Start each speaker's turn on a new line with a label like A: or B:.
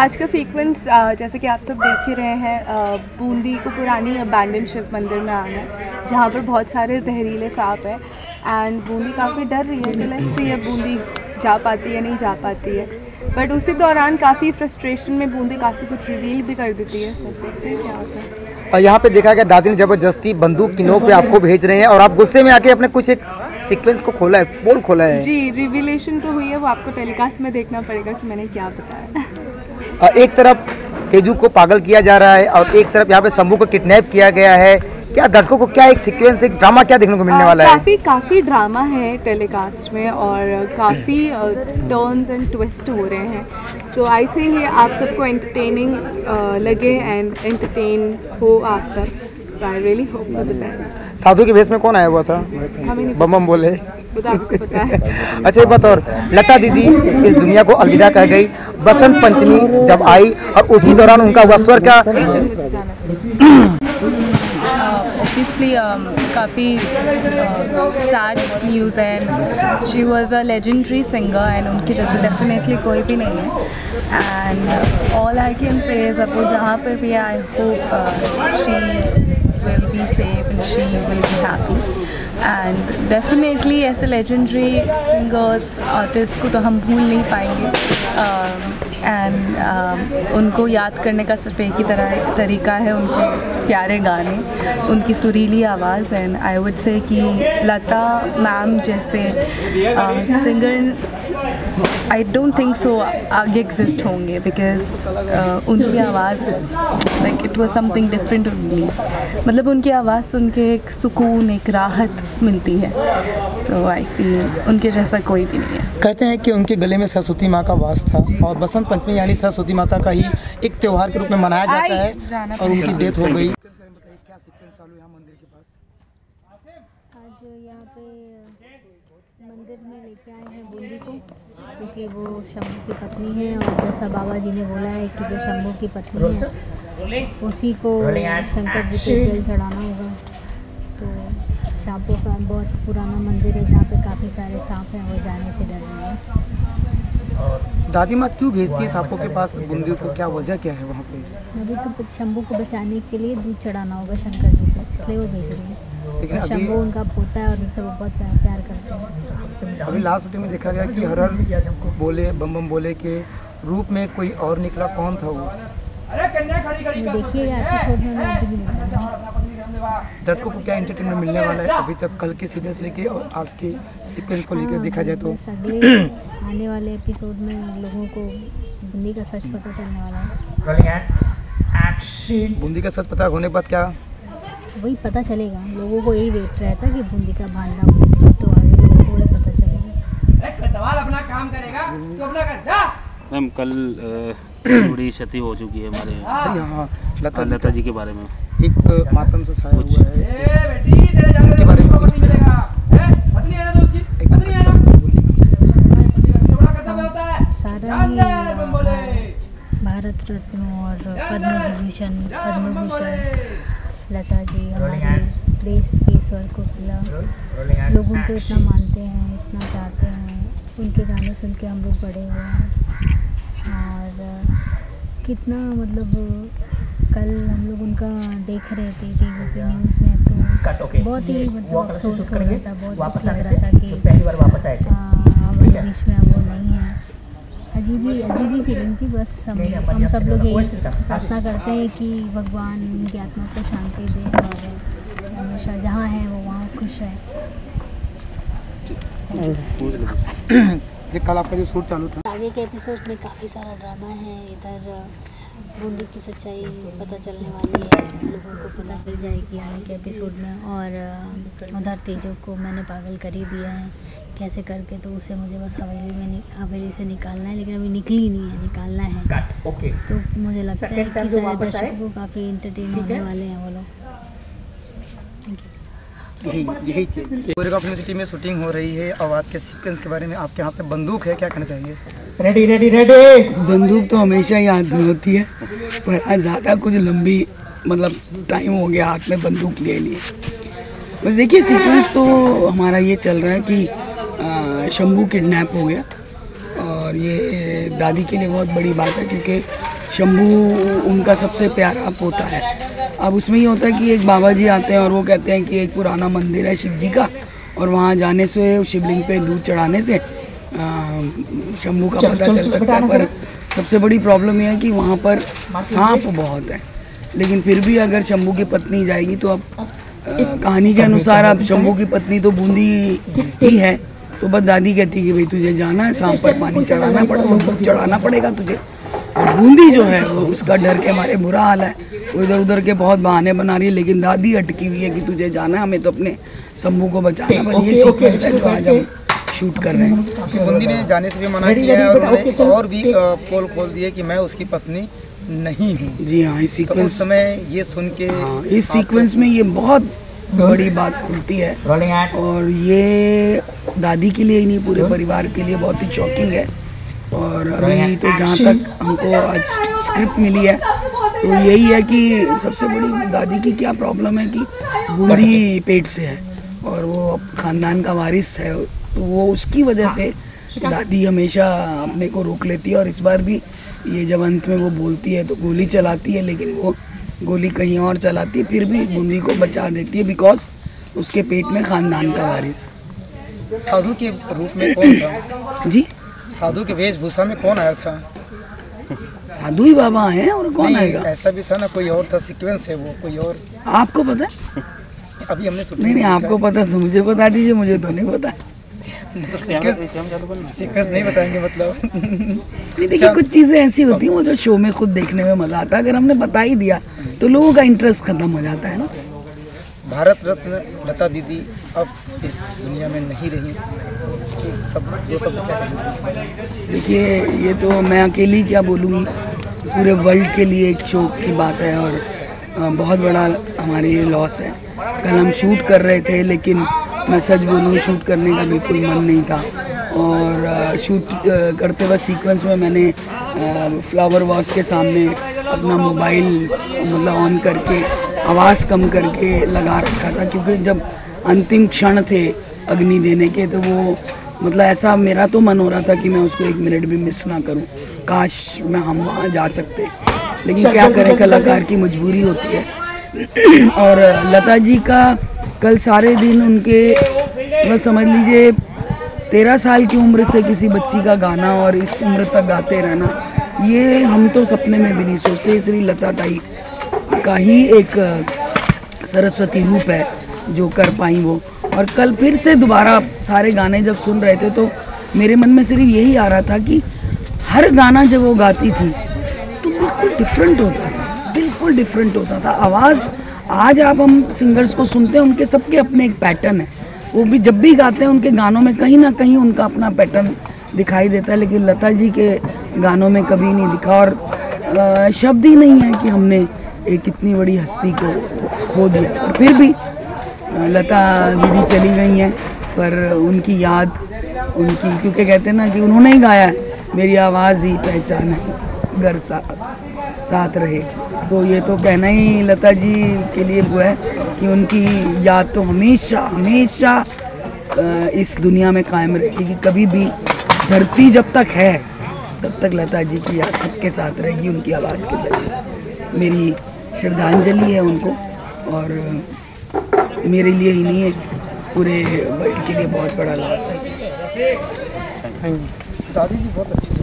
A: आज का सीक्वेंस जैसे कि आप सब देख ही रहे हैं, बूंदी को पुरानी अबैंडन शिव मंदिर में आना है जहाँ पर बहुत सारे जहरीले सांप हैं एंड बूंदी काफ़ी डर रही है। तो लेट्स सी अब बूंदी जा पाती है नहीं जा पाती है, बट उसी दौरान काफ़ी फ्रस्ट्रेशन में बूंदी काफ़ी कुछ रिवील भी कर देती है। सब देखते हैं क्या होता है।
B: और यहाँ पे देखा गया दादी ने ज़बरदस्ती बंदूक की नोक पे आपको भेज रहे हैं और आप गुस्से में आके अपने कुछ एक सीक्वेंस को खोला है, पोल खोला है।
A: जी, रिवीलेशन तो हुई है, वो आपको टेलीकास्ट में देखना पड़ेगा कि मैंने क्या बताया।
B: एक तरफ तेजू को पागल किया जा रहा है और एक तरफ यहाँ पे शंभू को किडनैप किया गया है। क्या दर्शकों को क्या एक सीक्वेंस, एक ड्रामा क्या देखने को मिलने वाला है?
A: काफ़ी ड्रामा है टेलीकास्ट में और काफ़ी टर्न्स एंड ट्विस्ट हो रहे हैं। सो आई थिंक ये आप सबको एंटरटेनिंग लगे एंड एंटरटेन हो आप सब। So I really hope for the best.
B: साधु के भेष में कौन आया हुआ था?
A: हमें
B: बम बम बोले।
A: आपको पता है।
B: अच्छा एक बात और, लता दीदी इस दुनिया को अलविदा कह गई। बसंत पंचमी जब आई और उसी दौरान उनका हुआ स्वर का
C: obviously काफ़ी sad news and she was a legendary singer and उनके जैसे definitely कोई भी नहीं है and all I can say is अब वो जहाँ पर भी I hope she will be safe and she will be happy and definitely ऐसे legendary singers artists को तो हम भूल नहीं पाएंगे and उनको याद करने का सिर्फ एक ही तरीका है उनके प्यारे गाने, उनकी सुरीली आवाज़। एंड आई वुड से कि लता मैम जैसे singer I don't think so आगे एग्जिस्ट होंगे बिकॉज उनकी आवाज़ like it was something different to me. मतलब उनकी आवाज़ सुन के एक सुकून, एक राहत मिलती है। सो आई फील उनके जैसा कोई भी नहीं है।
B: कहते हैं कि उनके गले में सरस्वती माँ का वास था और बसंत पंचमी यानी सरस्वती माता का ही एक त्यौहार के रूप में मनाया जाता है और उनकी डेथ हो गई। क्या सीक्वेंस चालू है मंदिर के पास?
D: आज यहाँ पे मंदिर में लेके आए हैं बूंदी को क्योंकि वो शंभू की पत्नी है और जैसा बाबा जी ने बोला है कि जो शंभू की पत्नी है उसी को शंकर जी के जल चढ़ाना होगा। तो सांपों का बहुत पुराना मंदिर है जहाँ पे काफ़ी सारे सांप हैं, वो जाने से डर रहे हैं।
B: दादी माँ क्यों भेजती है सांपों के पास बूंदी को, क्या वजह क्या है वहाँ पे?
D: अभी तो शंभू को बचाने के लिए दूध चढ़ाना होगा शंकर जी को, इसलिए वो भेज रही है।
B: लेकिन
D: शंभू उनका पोता है और उनसे वो बहुत प्यार करते हैं।
B: अभी लास्ट शूटिंग में देखा गया कि हर बोले बम बम बोले के रूप में कोई और निकला, कौन था वो?
D: देखिएगा एपिसोड में मैं अभी
B: दर्शकों को क्या एंटरटेनमेंट मिलने वाला है अभी तक, कल के सीरियल से लेके और आज के सीक्वेंस को लेकर देखा जाए तो?
D: अगले आने वाले एपिसोड में लोगों को बूंदी का सच पता चलने वाला है।
B: बूंदी का सच पता होने के बाद क्या
D: वही पता चलेगा, लोगों को यही वेट रहता है कि बूंदी का भांडा तो आगे लोगों को वही पता चलेगा।
E: अपना काम करेगा तो अपना कर जा।
F: मैम कल थोड़ी क्षति हो चुकी है हमारे
B: यहाँ
F: लता जी के बारे में
B: एक मातम से छाया हुआ है, उनके बारे में कुछ
D: सारा भारत रत्न और पद्म विभूषण लता जी हमारे देश के स्वर को खिला, लोगों को इतना मानते हैं, इतना चाहते हैं। उनके गाने सुन के हम लोग बड़े हुए हैं और कितना मतलब कल हम लोग उनका देख रहे थे टीवी पे न्यूज़ में तो बहुत ही मतलब अफसोस हो रहा था, बहुत लग रहा था कि हमारे बीच में अब वो नहीं है। अजीब ही फीलिंग थी। बस हम सब लोग यही प्रार्थना करते हैं कि भगवान उनकी आत्मा को शांति दे और हमेशा जहाँ है वो वहाँ खुश है।
B: कल आपका जो शूट चालू था,
D: आगे के एपिसोड में काफ़ी सारा ड्रामा है। इधर बूंदी की सच्चाई पता चलने वाली है, लोगों को पता चल जाएगी आने के एपिसोड में। और उधर तेजो को मैंने पागल कर ही दिया है कैसे करके, तो उसे मुझे बस हवेली से निकालना है, लेकिन अभी निकली नहीं है, निकालना है। तो मुझे लगता है कि सारे दर्शकों को काफ़ी इंटरटेन होने वाले हैं वो लोग।
B: यही कोरियोग्राफ यूनिवर्सिटी में शूटिंग हो रही है। आवाज़ के सीक्वेंस के बारे में आपके हाथ में बंदूक है, क्या कहना चाहिए?
G: रेडी। बंदूक तो हमेशा ही हाथ में होती है, पर आज ज़्यादा कुछ लंबी मतलब टाइम हो गया हाथ में बंदूक ले लिए। बस देखिए सीक्वेंस तो हमारा ये चल रहा है कि शंभू किडनैप हो गया और ये दादी के लिए बहुत बड़ी बात है क्योंकि शंभू उनका सबसे प्यारा पोता है। अब उसमें ये होता है कि एक बाबा जी आते हैं और वो कहते हैं कि एक पुराना मंदिर है शिव जी का, और वहाँ जाने से शिवलिंग पे दूध चढ़ाने से शंभू का पता चल सकता है। पर सबसे बड़ी प्रॉब्लम यह है कि वहाँ पर सांप बहुत है। लेकिन फिर भी अगर शंभू की पत्नी जाएगी तो अब कहानी के अनुसार अब शंभू की पत्नी तो बूंदी ही है, तो बस दादी कहती है कि भाई तुझे जाना है, सांप पर पानी चढ़ाना पड़ेगा तुझे। और बूंदी जो है वो उसका डर के हमारे बुरा हाल है, वो इधर उधर के बहुत बहाने बना रही है, लेकिन दादी अटकी हुई है कि तुझे जाना है, हमें तो अपने शंभू को बचाना है। ये सीक्वेंस है जो आज हम शूट कर रहे हैं।
B: बूंदी ने जाने से भी मना किया है और भी पोल खोल दिए कि मैं उसकी पत्नी नहीं हूँ।
G: जी हाँ, इस सीक्वेंस
B: तो उस समय ये सुन के
G: इस सीक्वेंस में ये बहुत बड़ी बात खुलती है, और ये दादी के लिए ही नहीं पूरे परिवार के लिए बहुत ही शॉकिंग है। और अभी तो जहाँ तक हमको आज स्क्रिप्ट मिली है तो यही है कि सबसे बड़ी दादी की क्या प्रॉब्लम है कि बूंदी पेट से है और वो ख़ानदान का वारिस है, तो वो उसकी वजह से दादी हमेशा अपने को रोक लेती है। और इस बार भी ये जब अंत में वो बोलती है तो गोली चलाती है, लेकिन वो गोली कहीं और चलाती है, फिर भी बूंदी को बचा देती है बिकॉज उसके पेट में ख़ानदान का वारिस।
B: साधु के रूप में कौन था?
G: जी,
B: साधु के वेशभूषा में कौन आया था?
G: साधु ही बाबा हैं और कौन आएगा?
B: ऐसा भी था ना, कोई और था, सीक्वेंस है वो कोई और।
G: आपको पता है?
B: अभी हमने
G: नहीं, आपको पता तो मुझे बता दीजिए, मुझे तो नहीं पता।
B: तो सीक्वेंस नहीं बताएंगे मतलब।
G: नहीं, देखिए कुछ चीज़ें ऐसी होती हैं वो जो शो में खुद देखने में मज़ा आता है, अगर हमने बता ही दिया तो लोगों का इंटरेस्ट खत्म हो जाता है ना।
B: भारत रत्न लता दीदी अब इस दुनिया में नहीं रही, सब जो सब क्या कहेंगे?
G: देखिए, ये तो मैं अकेली क्या बोलूँगी, पूरे वर्ल्ड के लिए एक शोक की बात है और बहुत बड़ा हमारे लिए लॉस है। कल हम शूट कर रहे थे, लेकिन मैं सच बोलूँ शूट करने का बिल्कुल मन नहीं था, और शूट करते वक्त सीक्वेंस में मैंने फ्लावर वॉश के सामने अपना मोबाइल मतलब ऑन करके आवाज़ कम करके लगा रखा था, क्योंकि जब अंतिम क्षण थे अग्नि देने के तो वो मतलब ऐसा मेरा तो मन हो रहा था कि मैं उसको एक मिनट भी मिस ना करूं। काश हम वहाँ जा सकते, लेकिन क्या करें, कलाकार की मजबूरी होती है। और लता जी का कल सारे दिन उनके मतलब समझ लीजिए 13 साल की उम्र से किसी बच्ची का गाना और इस उम्र तक गाते रहना, ये हम तो सपने में भी नहीं सोचते। इसलिए लता ताई का ही एक सरस्वती रूप है जो कर पाई वो। और कल फिर से दोबारा सारे गाने जब सुन रहे थे तो मेरे मन में सिर्फ यही आ रहा था कि हर गाना जब वो गाती थी तो बिल्कुल डिफरेंट होता था, बिल्कुल डिफरेंट होता था आवाज़। आज आप हम सिंगर्स को सुनते हैं, उनके सबके अपने एक पैटर्न है, वो भी जब भी गाते हैं उनके गानों में कहीं ना कहीं उनका अपना पैटर्न दिखाई देता है, लेकिन लता जी के गानों में कभी नहीं दिखा। और शब्द ही नहीं है कि हमने एक इतनी बड़ी हस्ती को खो दिया। और फिर भी लता दीदी चली गई हैं, पर उनकी याद उनकी, क्योंकि कहते हैं ना कि उन्होंने ही गाया है, मेरी आवाज़ ही पहचान है घर साथ रहे। तो ये तो कहना ही लता जी के लिए वो है कि उनकी याद तो हमेशा हमेशा इस दुनिया में कायम रहेगी। कभी भी धरती जब तक है तब तक लता जी की याद सबके साथ रहेगी, उनकी आवाज़ के जरिए। मेरी श्रद्धांजलि है उनको, और मेरे लिए ही नहीं है, पूरे वर्ल्ड के लिए बहुत बड़ा लॉस है।
B: दादी जी बहुत अच्छी